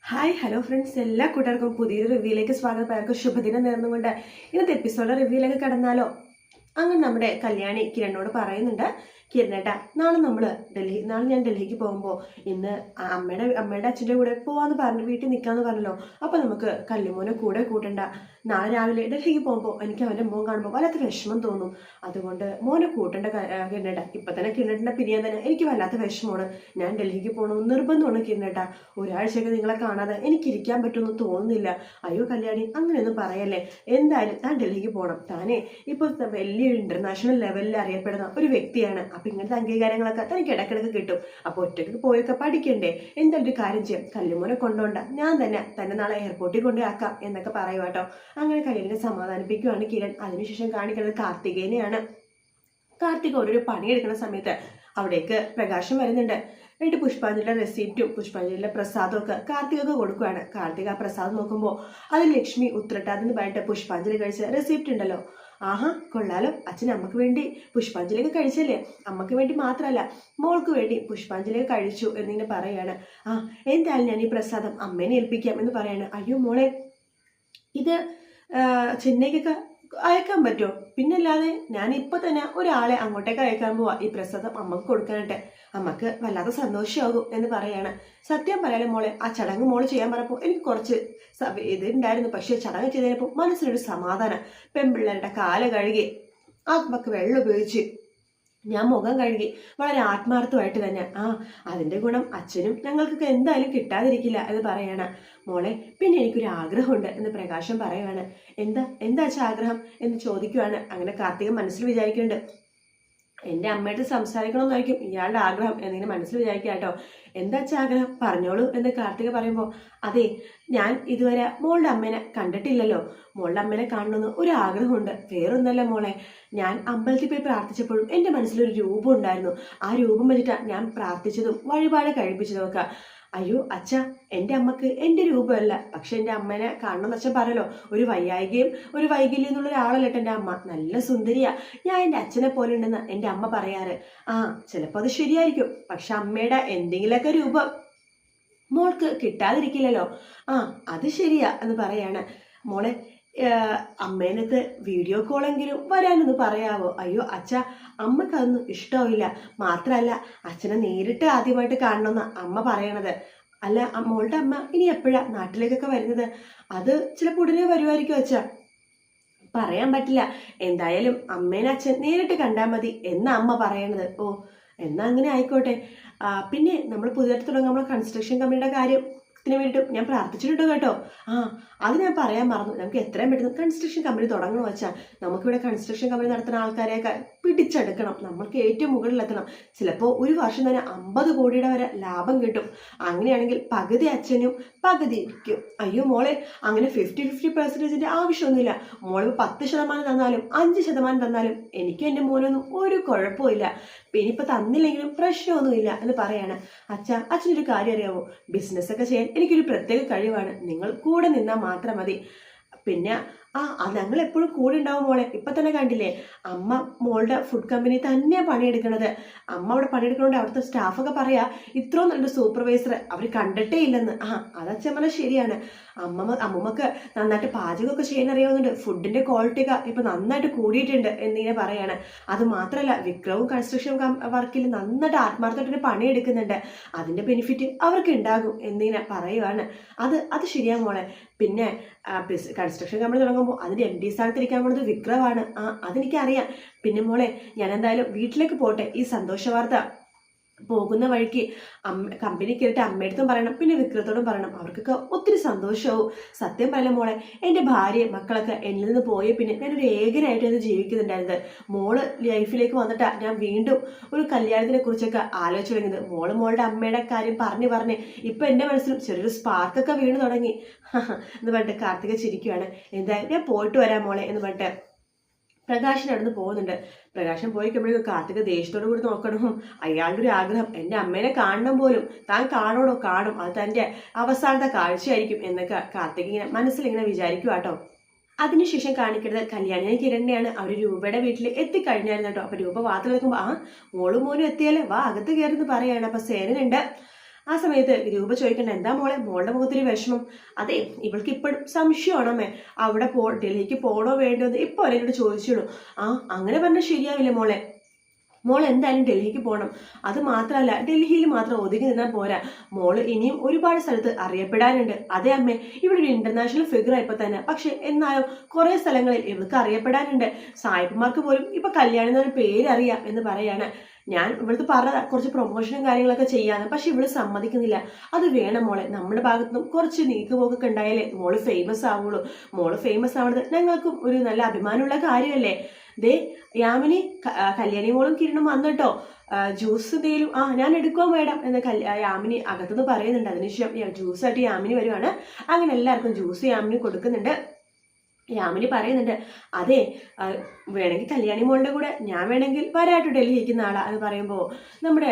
Hi hello friends, എല്ലാ കൂട്ടുകാർക്കും പുതിയൊരു റിവ്യൂയിലേക്ക് സ്വാഗതം. പേർക്ക് ശുഭദിനം നേർന്നുകൊണ്ട് ഇന്നത്തെ എപ്പിസോഡ് റിവ്യൂയിലേക്ക് കടന്നാലോ? അങ്ങനെ നമ്മുടെ കല്യാണി കിരണിനോട് പറയുന്നുണ്ട്, കിരണേട്ടാ നാളെ ഞാൻ ഡൽഹിക്ക് പോകുമ്പോൾ ഇന്ന് അമ്മയുടെ അച്ഛൻ്റെ കൂടെ പോവാന്ന് പറഞ്ഞു, വീട്ടിൽ നിൽക്കാന്ന് പറഞ്ഞല്ലോ. അപ്പോൾ നമുക്ക് കല്ലുമോനെ കൂടെ കൂട്ടണ്ട. നാളെ രാവിലെ ഡൽഹിക്ക് പോകുമ്പോൾ എനിക്ക് അവൻ്റെ മോൻ കാണുമ്പോൾ വല്ലാത്ത വിഷമം തോന്നും. അതുകൊണ്ട് മോനെ കൂട്ടേണ്ട കിരണേട്ട. ഇപ്പം തന്നെ കിരണേട്ടനെ പിരിയാൻ തന്നെ എനിക്ക് വല്ലാത്ത വിഷമമാണ്. ഞാൻ ഡൽഹിക്ക് പോകണമെന്ന് നിർബന്ധമാണ് കിരണേട്ട. ഒരാഴ്ചയൊക്കെ നിങ്ങളെ കാണാതെ എനിക്കിരിക്കാൻ പറ്റുമെന്ന് തോന്നുന്നില്ല. അയ്യോ കല്യാണി, അങ്ങനെയൊന്നും പറയല്ലേ. എന്തായാലും താൻ ഡൽഹിക്ക് പോകണം. താനേ ഇപ്പോൾ വലിയ ഇന്റർനാഷണൽ ലെവലിൽ അറിയപ്പെടുന്ന ഒരു വ്യക്തിയാണ്. അപ്പൊ ഇങ്ങനത്തെ അംഗീകാരങ്ങളൊക്കെ തനിക്ക് ഇടക്കിടക്ക് കിട്ടും. അപ്പൊ ഒറ്റയ്ക്ക് പോയൊക്കെ പഠിക്കണ്ടേ? എന്തായാലും ഒരു കാര്യം ചെയ്യാം, കല്ലുമോനെ കൊണ്ടോണ്ട, ഞാൻ തന്നെ നാളെ എയർപോർട്ടിൽ കൊണ്ടുപോയാക്കാം എന്നൊക്കെ പറയുക കേട്ടോ. അങ്ങനെ കല്യാണിനെ സമാധാനിപ്പിക്കുകയാണ് കിരൺ. അതിനുശേഷം കാണിക്കുന്നത് കാർത്തികേനെയാണ്. കാർത്തിക ഓരോ പണിയെടുക്കുന്ന സമയത്ത് അവിടേക്ക് പ്രകാശം വരുന്നുണ്ട്. എന്നിട്ട് പുഷ്പാഞ്ജലിയുടെ റെസിപ്റ്റും പുഷ്പാഞ്ജലിയുടെ പ്രസാദവും ഒക്കെ കാർത്തികക്ക് കൊടുക്കുകയാണ്. കാർത്തിക ആ പ്രസാദം നോക്കുമ്പോൾ അത് ലക്ഷ്മി ഉത്രട്ടാതെന്ന് പറഞ്ഞിട്ട് പുഷ്പാഞ്ജലി കഴിച്ച റെസിപ്റ്റ് ഉണ്ടല്ലോ. ആഹാ, കൊള്ളാലോ, അച്ഛൻ അമ്മക്ക് വേണ്ടി പുഷ്പാഞ്ജലിയൊക്കെ കഴിച്ചല്ലേ. അമ്മക്ക് വേണ്ടി മാത്രമല്ല, മോൾക്ക് വേണ്ടി പുഷ്പാഞ്ജലിയൊക്കെ കഴിച്ചു എന്നിങ്ങനെ പറയാണ്. എന്തായാലും ഞാൻ ഈ പ്രസാദം അമ്മേനെ ഏൽപ്പിക്കാം എന്ന് പറയാണ്. അയ്യോ മോളെ, ഇത് ചെന്നൈക്കൊക്കെ അയക്കാൻ പറ്റുമോ? പിന്നല്ലാതെ ഞാൻ ഇപ്പൊ തന്നെ ഒരാളെ അങ്ങോട്ടേക്ക് അയക്കാൻ പോവാ ഈ പ്രസാദം അമ്മക്ക് കൊടുക്കാനായിട്ട്. അമ്മക്ക് വല്ലാതെ സന്തോഷമാകും എന്ന് പറയാണ്. സത്യം പറയാലോ മോളെ, ആ ചടങ്ങ് മോള് ചെയ്യാൻ പറഞ്ഞപ്പോൾ എനിക്ക് കുറച്ച് ഇത് ഉണ്ടായിരുന്നു. പക്ഷെ ചടങ്ങ് ചെയ്തപ്പോൾ മനസ്സിനൊരു സമാധാനം. പെൺപിള്ളേരുടെ കാല് കഴുകി ആ അമ്മക്ക് വെള്ളം ഉപയോഗിച്ച് ഞാൻ മുഖം കഴുകി വളരെ ആത്മാർത്ഥമായിട്ട് തന്നെ. അതിന്റെ ഗുണം അച്ഛനും ഞങ്ങൾക്കൊക്കെ എന്തായാലും കിട്ടാതിരിക്കില്ല എന്ന് പറയാണ്. മോളെ, പിന്നെ എനിക്കൊരു ആഗ്രഹമുണ്ട് എന്ന് പ്രകാശം പറയുവാണ്. എന്താ അച്ഛാ ആഗ്രഹം എന്ന് ചോദിക്കുവാണ്. അങ്ങനെ കാർത്തിക മനസ്സിൽ വിചാരിക്കുന്നുണ്ട്, എൻ്റെ അമ്മയായിട്ട് സംസാരിക്കണമെന്നായിരിക്കും ഇയാളുടെ ആഗ്രഹം എന്നിങ്ങനെ മനസ്സിൽ വിചാരിക്കുക കേട്ടോ. എന്താ വെച്ചാൽ ആഗ്രഹം പറഞ്ഞോളൂ എന്ന് കാർത്തിക പറയുമ്പോൾ, അതെ, ഞാൻ ഇതുവരെ മോളുടെ അമ്മേനെ കണ്ടിട്ടില്ലല്ലോ. മോളുടെ അമ്മേനെ കാണണമെന്ന് ഒരു ആഗ്രഹമുണ്ട്. വേറൊന്നല്ല മോളെ, ഞാൻ അമ്പലത്തിൽ പോയി പ്രാർത്ഥിച്ചപ്പോഴും എൻ്റെ മനസ്സിലൊരു രൂപം ഉണ്ടായിരുന്നു. ആ രൂപം വെച്ചിട്ടാണ് ഞാൻ പ്രാർത്ഥിച്ചതും വഴിപാട് കഴിപ്പിച്ചതും ഒക്കെ. അയ്യോ അച്ഛ, എൻ്റെ അമ്മക്ക് എൻ്റെ രൂപമല്ല, പക്ഷെ എൻ്റെ അമ്മേനെ കാണണമെന്ന് അച്ഛൻ പറയല്ലോ. ഒരു വൈകല്യം എന്നുള്ള ഒരാളല്ലട്ടോ എൻ്റെ അമ്മ. നല്ല സുന്ദരിയാ. ഞാൻ എൻ്റെ അച്ഛനെ പോലെ ഉണ്ടെന്ന് എൻ്റെ അമ്മ പറയാറ്. ചിലപ്പോൾ അത് ശരിയായിരിക്കും. പക്ഷെ അമ്മയുടെ എന്തെങ്കിലുമൊക്കെ രൂപം മോൾക്ക് കിട്ടാതിരിക്കില്ലല്ലോ. അത് ശരിയാ എന്ന് പറയാണ്. മോളെ, അമ്മേനത്ത് വീഡിയോ കോളെങ്കിലും വരാനൊന്ന് പറയാവോ? അയ്യോ അച്ഛ, അമ്മക്കതൊന്നും ഇഷ്ടമില്ല. മാത്രമല്ല, അച്ഛനെ നേരിട്ട് ആദ്യമായിട്ട് കാണണമെന്ന് അമ്മ പറയണത്. അല്ല, മോളുടെ അമ്മ ഇനി എപ്പോഴാ നാട്ടിലേക്കൊക്കെ വരുന്നത്? അത് ചിലപ്പോൾ ഉടനെ വരുമായിരിക്കും അച്ഛ. പറയാൻ പറ്റില്ല. എന്തായാലും അമ്മേനെ അച്ഛൻ നേരിട്ട് കണ്ടാൽ മതി എന്നാ അമ്മ പറയണത്. എന്നാ അങ്ങനെ ആയിക്കോട്ടെ. പിന്നെ നമ്മൾ പുതിയതായിട്ട് തുടങ്ങാൻ നമ്മൾ കൺസ്ട്രക്ഷൻ കമ്പനിയുടെ കാര്യത്തിന് വേണ്ടിയിട്ട് ഞാൻ പ്രാർത്ഥിച്ചിട്ടുണ്ട് കേട്ടോ. അത് ഞാൻ പറയാൻ മറന്നു. നമുക്ക് എത്രയും പെട്ടെന്ന് കൺസ്ട്രക്ഷൻ കമ്പനി തുടങ്ങണം വെച്ചാൽ നമുക്കിവിടെ കൺസ്ട്രക്ഷൻ കമ്പനി നടത്തുന്ന ആൾക്കാരെയൊക്കെ പിടിച്ചെടുക്കണം. നമ്മൾക്ക് ഏറ്റവും മുകളിലെത്തണം. ചിലപ്പോൾ ഒരു വർഷം തന്നെ 50 കോടിയുടെ വരെ ലാഭം കിട്ടും. അങ്ങനെയാണെങ്കിൽ പകുതി അച്ഛനും പകുതി ഇരിക്കും. അയ്യോ മോളെ, അങ്ങനെ 50-50% ആവശ്യമൊന്നുമില്ല. മോള് 10% തന്നാലും 5% തന്നാലും എനിക്കും എൻ്റെ മോനൊന്നും ഒരു കുഴപ്പമില്ല. ഇനിയിപ്പോൾ തന്നില്ലെങ്കിലും പ്രശ്നമൊന്നുമില്ല എന്ന് പറയാണ്. അച്ഛനൊരു കാര്യം അറിയാമോ? ബിസിനസ്സൊക്കെ ചെയ്യാൻ എനിക്കൊരു പ്രത്യേക കഴിവാണ്. നിങ്ങൾ കൂടെ നിന്നാൽ മാത്രം മതി. പിന്നെ ഞങ്ങൾ എപ്പോഴും കൂടെ ഉണ്ടാവും മോളെ. ഇപ്പൊ തന്നെ കണ്ടില്ലേ, അമ്മ മോളുടെ ഫുഡ് കമ്പനി തന്നെയാണ് പണിയെടുക്കണത്. അമ്മ അവിടെ പണിയെടുക്കണോണ്ട് അവിടുത്തെ സ്റ്റാഫൊക്കെ പറയാ, ഇത്രയും നല്ലൊരു സൂപ്പർവൈസർ അവർ കണ്ടിട്ടേ ഇല്ലെന്ന്. അതച്ഛൻ പറഞ്ഞാൽ ശരിയാണ്. അമ്മമ്മക്ക് നന്നായിട്ട് പാചകമൊക്കെ ചെയ്യാൻ അറിയാവുന്നുണ്ട്. ഫുഡിന്റെ ക്വാളിറ്റി ഒക്കെ ഇപ്പൊ നന്നായിട്ട് കൂടിയിട്ടുണ്ട് എന്നിങ്ങനെ പറയാണ്. അത് മാത്രമല്ല, വിക്രവും കൺസ്ട്രക്ഷൻ വർക്കിൽ നന്നായിട്ട് ആത്മാർത്ഥമായിട്ട് പണിയെടുക്കുന്നുണ്ട്. അതിന്റെ ബെനിഫിറ്റ് അവർക്ക് ഉണ്ടാകും എന്നിങ്ങനെ പറയുവാണ്. അത് ശരിയാ മോളെ. പിന്നെ കൺസ്ട്രക്ഷൻ കമ്പനി തുടങ്ങുമ്പോൾ അതിന്റെ MD സ്ഥാനത്തിരിക്കാൻ പോകുന്നത് വിക്രമാണ്. അതെനിക്കറിയാം. പിന്നെ മോളെ, ഞാൻ എന്തായാലും വീട്ടിലേക്ക് പോട്ടെ. ഈ സന്തോഷ വാർത്ത പോകുന്ന വഴിക്ക് കമ്പനി കയറിയിട്ട് അമ്മയടുത്തും പറയണം, പിന്നെ വിക്രത്തോടും പറയണം. അവർക്കൊക്കെ ഒത്തിരി സന്തോഷമാവും. സത്യം പറയല മോളെ, എൻ്റെ ഭാര്യയും മക്കളൊക്കെ എന്നിൽ നിന്ന് പോയ പിന്നെ ഞാനൊരു ഏകനായിട്ടാണ് ജീവിക്കുന്നുണ്ടായിരുന്നത്. മോള് ലൈഫിലേക്ക് വന്നിട്ടാ ഞാൻ വീണ്ടും ഒരു കല്യാണത്തിനെ കുറിച്ചൊക്കെ ആലോചിച്ചു തുടങ്ങിയത്. മോളുടെ അമ്മയുടെ കാര്യം പറഞ്ഞ് ഇപ്പൊ എൻ്റെ മനസ്സിലും ചെറിയൊരു സ്പാർക്കൊക്കെ വീണ് തുടങ്ങി എന്ന് പറഞ്ഞിട്ട് കാർത്തിക ചിരിക്കുകയാണ്. എന്തായാലും ഞാൻ പോയിട്ട് വരാം മോളെ എന്ന് പറഞ്ഞിട്ട് പ്രകാശൻ അവിടെ നിന്ന് പോകുന്നുണ്ട്. പ്രകാശൻ പോയി കഴിയുമ്പോഴേക്കും കാർത്തിക ദേഷ്യത്തോടു കൂടി നോക്കണം. അയാളുടെ ഒരു ആഗ്രഹം എൻ്റെ അമ്മേനെ കാണണം പോലും. താൻ കാണും, അത് തൻ്റെ അവസാനത്തെ കാഴ്ചയായിരിക്കും എന്നൊക്കെ കാർത്തിക ഇങ്ങനെ മനസ്സിലിങ്ങനെ വിചാരിക്കുക കേട്ടോ. അതിനുശേഷം കാണിക്കുന്നത് കല്യാണിനെ കിരണിനെയാണ്. അവർ രൂപയുടെ വീട്ടിൽ എത്തിക്കഴിഞ്ഞായിരുന്നു കേട്ടോ. അപ്പൊ രൂപ വാതിൽ നിൽക്കുമ്പോൾ മോളും മോനും എത്തിയാലേ വാ അകത്ത് കയറുന്നു പറയാണ്. അപ്പൊ സേനനുണ്ട്. ആ സമയത്ത് രൂപ ചോദിക്കണ്ട, എന്താ മോളെ മോളുടെ മുഖത്തിന് വിഷമം? അതെ, ഇവൾക്ക് ഇപ്പോഴും സംശയമാണമ്മേ, അവിടെ ഡൽഹിക്ക് പോകണോ വേണ്ടോ എന്ന് ഇപ്പൊ അവരോട് ചോദിച്ചോളൂ. ആ അങ്ങനെ പറഞ്ഞാൽ ശരിയാവില്ല മോളെ, മോൾ എന്തായാലും ഡൽഹിക്ക് പോകണം. അത് മാത്രമല്ല, ഡൽഹിയിൽ മാത്രം ഒതുങ്ങി നിന്നാൽ പോരാ, മോള് ഇനിയും ഒരുപാട് സ്ഥലത്ത് അറിയപ്പെടാനുണ്ട്. അതെ അമ്മേ, ഇവിടെ ഒരു ഇന്റർനാഷണൽ ഫിഗർ ആയിപ്പോ തന്നെ, പക്ഷെ എന്നാലും കുറെ സ്ഥലങ്ങളിൽ ഇവൾക്ക് അറിയപ്പെടാനുണ്ട്. സായിപ്പന്മാർക്ക് പോലും ഇപ്പൊ കല്യാണി എന്നൊരു പേരറിയാം എന്ന് പറയാണ്. ഞാൻ ഇവിടുത്തെ പറഞ്ഞ കുറച്ച് പ്രൊമോഷനും കാര്യങ്ങളൊക്കെ ചെയ്യാന്ന്, പക്ഷെ ഇവള് സമ്മതിക്കുന്നില്ല. അത് വേണം മോളെ, നമ്മുടെ ഭാഗത്തുനിന്നും കുറച്ച് നീക്കുപോക്കൊക്കെ ഉണ്ടായാലേ മോള് ഫേമസ് ആവുള്ളൂ. മോള് ഫേമസ് ആവുന്നത് ഞങ്ങൾക്കും ഒരു നല്ല അഭിമാനമുള്ള കാര്യമല്ലേ. ദേ യാമിനി, കല്യാണി മോളും കിരണും വന്നിട്ടോ, ജ്യൂസ് എന്തേലും ഞാൻ എടുക്കുവാൻ വേണം എന്ന് യാമിനി അകത്തുനിന്ന് പറയുന്നുണ്ട്. അതിനുശേഷം ജ്യൂസായിട്ട് യാമിനി വരുവാണ്. അങ്ങനെ എല്ലാവർക്കും ജ്യൂസ് യാമിനി കൊടുക്കുന്നുണ്ട്. യാമിനി പറയുന്നുണ്ട്, അതെ വേണമെങ്കിൽ കല്യാണി മോളുടെ കൂടെ ഞാൻ വേണമെങ്കിൽ വരാട്ടോ ഡൽഹിക്ക് നാളെ എന്ന് പറയുമ്പോൾ നമ്മുടെ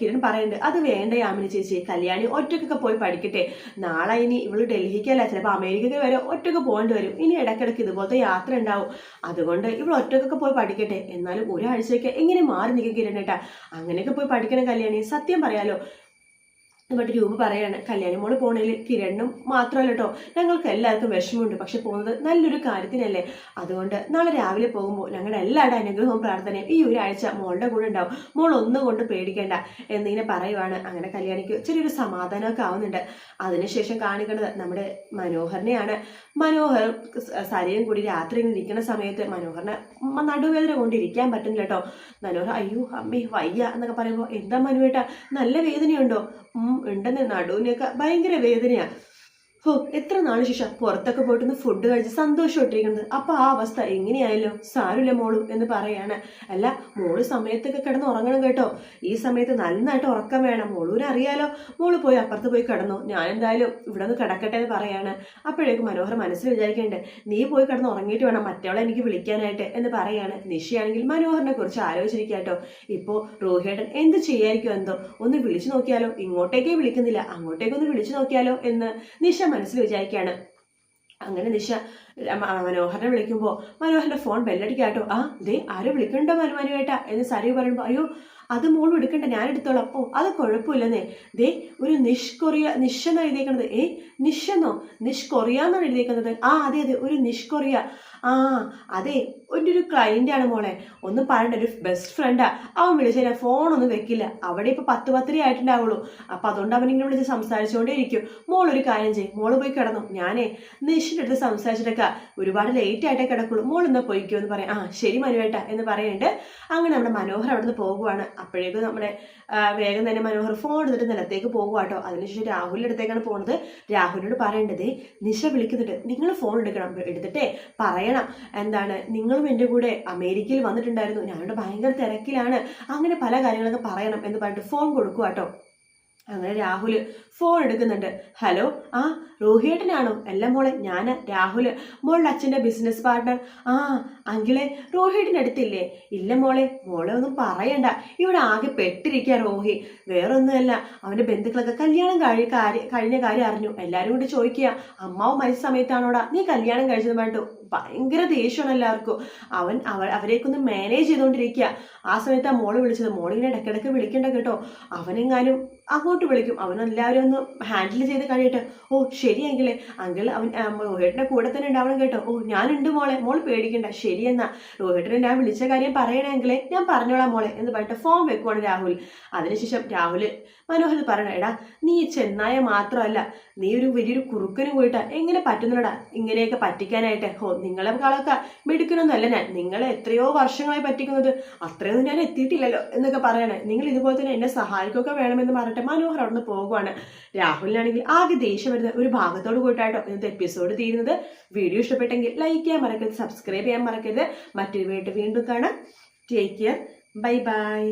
കിരൺ പറയുന്നുണ്ട്, അത് വേണ്ട യാമിനി ചേച്ചി, കല്യാണി ഒറ്റക്കൊക്കെ പോയി പഠിക്കട്ടെ. നാളെ ഇനി ഇവള് ഡൽഹിക്കല്ല, ചിലപ്പോൾ അമേരിക്കയ്ക്ക് വരെ ഒറ്റക്ക് പോകേണ്ടി വരും. ഇനി ഇടയ്ക്കിടയ്ക്ക് ഇതുപോലത്തെ യാത്ര ഉണ്ടാവും. അതുകൊണ്ട് ഇവൾ ഒറ്റക്കൊക്കെ പോയി പഠിക്കട്ടെ. എന്നാലും ഒരാഴ്ചയൊക്കെ എങ്ങനെ മാറി നിൽക്കും കിരണേട്ടാ, അങ്ങനെയൊക്കെ പോയി പഠിക്കണം കല്യാണി. സത്യം പറയാലോ എന്നിട്ട് രൂപ പറയാണ്, കല്യാണി മോള് പോണേൽ കിരണ്ണും മാത്രമല്ല കേട്ടോ, ഞങ്ങൾക്ക് എല്ലാവർക്കും വിഷമമുണ്ട്. പക്ഷെ പോകുന്നത് നല്ലൊരു കാര്യത്തിനല്ലേ. അതുകൊണ്ട് നാളെ രാവിലെ പോകുമ്പോൾ ഞങ്ങളുടെ എല്ലാവരുടെ അനുഗ്രഹവും പ്രാർത്ഥനയും ഈ ഒരാഴ്ച മോളുടെ കൂടെ ഉണ്ടാവും. മോൾ ഒന്നും കൊണ്ട് പേടിക്കേണ്ട എന്നിങ്ങനെ പറയുവാണ്. അങ്ങനെ കല്യാണിക്ക് ചെറിയൊരു സമാധാനമൊക്കെ ആവുന്നുണ്ട്. അതിനുശേഷം കാണിക്കുന്നത് നമ്മുടെ മനോഹറിനെയാണ്. മനോഹർ സരിയും കൂടി രാത്രി ഇരിക്കുന്ന സമയത്ത് മനോഹറിനെ നടുവേദന കൊണ്ടിരിക്കാൻ പറ്റുന്നില്ല കേട്ടോ. മനോഹർ അയ്യോ അമ്മേ വയ്യ എന്നൊക്കെ പറയുമ്പോൾ, എന്താ മനുവേട്ടാ നല്ല വേദനയുണ്ടോ? ഉണ്ടെന്ന്, നടുവിനൊക്കെ ഭയങ്കര വേദനയാ. എത്ര നാള് ശേഷം പുറത്തൊക്കെ പോയിട്ടൊന്ന് ഫുഡ് കഴിച്ച് സന്തോഷമായിട്ടിരിക്കുന്നത്. അപ്പൊ ആ അവസ്ഥ എങ്ങനെയായല്ലോ, സാരമില്ല മോളു എന്ന് പറയാണ്. അല്ല മോള് സമയത്തൊക്കെ കിടന്ന് ഉറങ്ങണം കേട്ടോ, ഈ സമയത്ത് നന്നായിട്ട് ഉറക്കം വേണം. മോളൂനെ അറിയാലോ, മോള് പോയി അപ്പുറത്ത് പോയി കിടന്നു, ഞാൻ എന്തായാലും ഇവിടെ നിന്ന് കിടക്കട്ടെ എന്ന് പറയാണ്. അപ്പോഴേക്കും മനോഹർ മനസ്സിൽ വിചാരിക്കേണ്ടത്, നീ പോയി കിടന്ന് ഉറങ്ങിയിട്ട് വേണം മറ്റവളെ എനിക്ക് വിളിക്കാനായിട്ട് എന്ന് പറയാണ്. നിഷയാണെങ്കിൽ മനോഹറിനെ കുറിച്ച് ആലോചിച്ചിരിക്കാട്ടോ. ഇപ്പോ റോഹിയേട്ടൻ എന്ത് ചെയ്യായിരിക്കും എന്തോ, ഒന്ന് വിളിച്ചു നോക്കിയാലോ, ഇങ്ങോട്ടേക്കേ വിളിക്കുന്നില്ല അങ്ങോട്ടേക്കൊന്ന് വിളിച്ചു നോക്കിയാലോ എന്ന് നിഷ മനസ്സിൽ വിചാരിക്കുകയാണ്. അങ്ങനെ നിഷ മനോഹരനെ വിളിക്കുമ്പോൾ മനോഹരന്റെ ഫോൺ ബെല്ലടിക്കാട്ടോ. ദേ ആരോ വിളിക്കണ്ടോ മനുവേട്ടാ എന്ന് സരി പറയുമ്പോ, അയ്യോ അത് മോളും എടുക്കണ്ട, ഞാൻ എടുത്തോളാം. അത് കുഴപ്പമില്ലെന്നേ. ദേ ഒരു നിഷെന്നാണ് എഴുതിയേക്കുന്നത്. നിഷെന്നോ? നിഷ്കൊറിയ എന്നാണ് എഴുതിയേക്കുന്നത്. അതെ അതെ, ഒരു നിഷ്കൊറിയ. അതെ ഒരു ക്ലയന്റ് ആണ് മോളെ, ഒന്നും പറയണ്ട, ഒരു ബെസ്റ്റ് ഫ്രണ്ടാ. അവൻ വിളിച്ചാൽ ഫോണൊന്നും വെക്കില്ല. അവിടെ ഇപ്പൊ 10 ആയിട്ടുണ്ടാവുള്ളൂ. അപ്പൊ അതുകൊണ്ട് അവനിങ്ങനെ വിളിച്ച് സംസാരിച്ചുകൊണ്ടേ ഇരിക്കും. മോളൊരു കാര്യം ചെയ്യും, മോള് പോയി കിടന്നു, ഞാനേ നിഷിന്റെ അടുത്ത് സംസാരിച്ചിട്ടൊക്കെ ഒരുപാട് ലേറ്റ് ആയിട്ടേ കിടക്കുള്ളൂ, മോളൊന്ന് പോയിക്കോ എന്ന് പറയാം. ശരി മനുവേട്ട എന്ന് പറയുന്നുണ്ട്. അങ്ങനെ നമ്മുടെ മനോഹർ അവിടെ നിന്ന് പോകുവാണ്. അപ്പോഴേക്കും നമ്മുടെ വേഗം തന്നെ മനോഹർ ഫോൺ എടുത്തിട്ട് നിലത്തേക്ക് പോകുവാട്ടോ. അതിനുശേഷം രാഹുലിന്റെ അടുത്തേക്കാണ് പോകുന്നത്. രാഹുലിനോട് പറയേണ്ടത്, നിഷ വിളിക്കുന്നുണ്ട്, നിങ്ങൾ ഫോൺ എടുത്തിട്ടേ പറയണം, എന്താണ് നിങ്ങളും എൻ്റെ കൂടെ അമേരിക്കയിൽ വന്നിട്ടുണ്ടായിരുന്നു, ഞാനിവിടെ ഭയങ്കര തിരക്കിലാണ്, അങ്ങനെ പല കാര്യങ്ങളൊക്കെ പറയണം എന്ന് പറഞ്ഞിട്ട് ഫോൺ കൊടുക്കുവാട്ടോ. അങ്ങനെ രാഹുല് ഫോൺ എടുക്കുന്നുണ്ട്. ഹലോ, റോഹിയേട്ടനാണോ? അല്ല മോളെ, ഞാൻ രാഹുല്, മോളുടെ അച്ഛൻ്റെ ബിസിനസ് പാർട്ട്ണർ. അങ്കിളെ റോഹിയേട്ടൻ്റെ അടുത്തില്ലേ? ഇല്ല മോളെ, മോളെ ഒന്നും പറയണ്ട, ഇവിടെ ആകെ പെട്ടിരിക്കുക റോഹി. വേറൊന്നുമല്ല, അവൻ്റെ ബന്ധുക്കളൊക്കെ കല്യാണം കഴിഞ്ഞ കാര്യം അറിഞ്ഞു. എല്ലാവരും കൂടി ചോദിക്കുക, അമ്മാവ് മരിച്ച സമയത്താണോടാ നീ കല്യാണം കഴിച്ചത് പറഞ്ഞിട്ട് ഭയങ്കര ദേഷ്യമാണ് എല്ലാവർക്കും. അവരെയൊക്കെ മാനേജ് ചെയ്തുകൊണ്ടിരിക്കുക. ആ സമയത്താണ് മോള് വിളിച്ചത്. മോളിങ്ങനെ ഇടയ്ക്കിടയ്ക്ക് വിളിക്കണ്ട കേട്ടോ, അവനെങ്ങാനും അങ്ങോട്ട് വിളിക്കും, അവനെല്ലാവരും ഒന്ന് ഹാൻഡിൽ ചെയ്ത് കഴിയട്ടെ. ശരിയെങ്കിലേ അങ്കിൾ അവൻ റോഹിയേട്ടൻ്റെ കൂടെ തന്നെ ഉണ്ടാവണം കേട്ടോ. ഞാനുണ്ട് മോളെ, മോൾ പേടിക്കണ്ട. ശരിയെന്നാ, റോഹിയേട്ടനെ ഞാൻ വിളിച്ച കാര്യം പറയണമെങ്കിലേ ഞാൻ പറഞ്ഞോളാം മോളെ എന്ന് പറഞ്ഞിട്ട് ഫോൺ വെക്കുവാണ് രാഹുൽ. അതിനുശേഷം രാഹുല് മനോഹർ പറയണ, എടാ നീ ചെന്നായ മാത്രമല്ല, നീ ഒരു വലിയൊരു കുറുക്കന് പോയിട്ടാ എങ്ങനെ പറ്റുന്നടാ ഇങ്ങനെയൊക്കെ പറ്റിക്കാനായിട്ട്. നിങ്ങളെക്കാളൊക്കെ മെടുക്കണമെന്നല്ല ഞാൻ, നിങ്ങളെ എത്രയോ വർഷങ്ങളായി പറ്റിക്കുന്നത്, അത്രയൊന്നും ഞാൻ എത്തിയിട്ടില്ലല്ലോ എന്നൊക്കെ പറയണേ. നിങ്ങൾ ഇതുപോലെ തന്നെ എന്നെ സഹായിക്കുകയൊക്കെ വേണമെന്ന് പറഞ്ഞിട്ട് മനോഹർ അവിടെ നിന്ന് പോകുവാണ്. രാഹുലിനാണെങ്കിൽ ആകെ ദേഷ്യം വരുന്ന ഒരു ഭാഗത്തോട് പോയിട്ടാട്ടോ ഇന്നത്തെ എപ്പിസോഡ് തീരുന്നത്. വീഡിയോ ഇഷ്ടപ്പെട്ടെങ്കിൽ ലൈക്ക് ചെയ്യാൻ മറക്കരുത്, സബ്സ്ക്രൈബ് ചെയ്യാൻ മറക്കരുത്. മറ്റൊരു വീണ്ടും കാണാം. Take care, bye bye.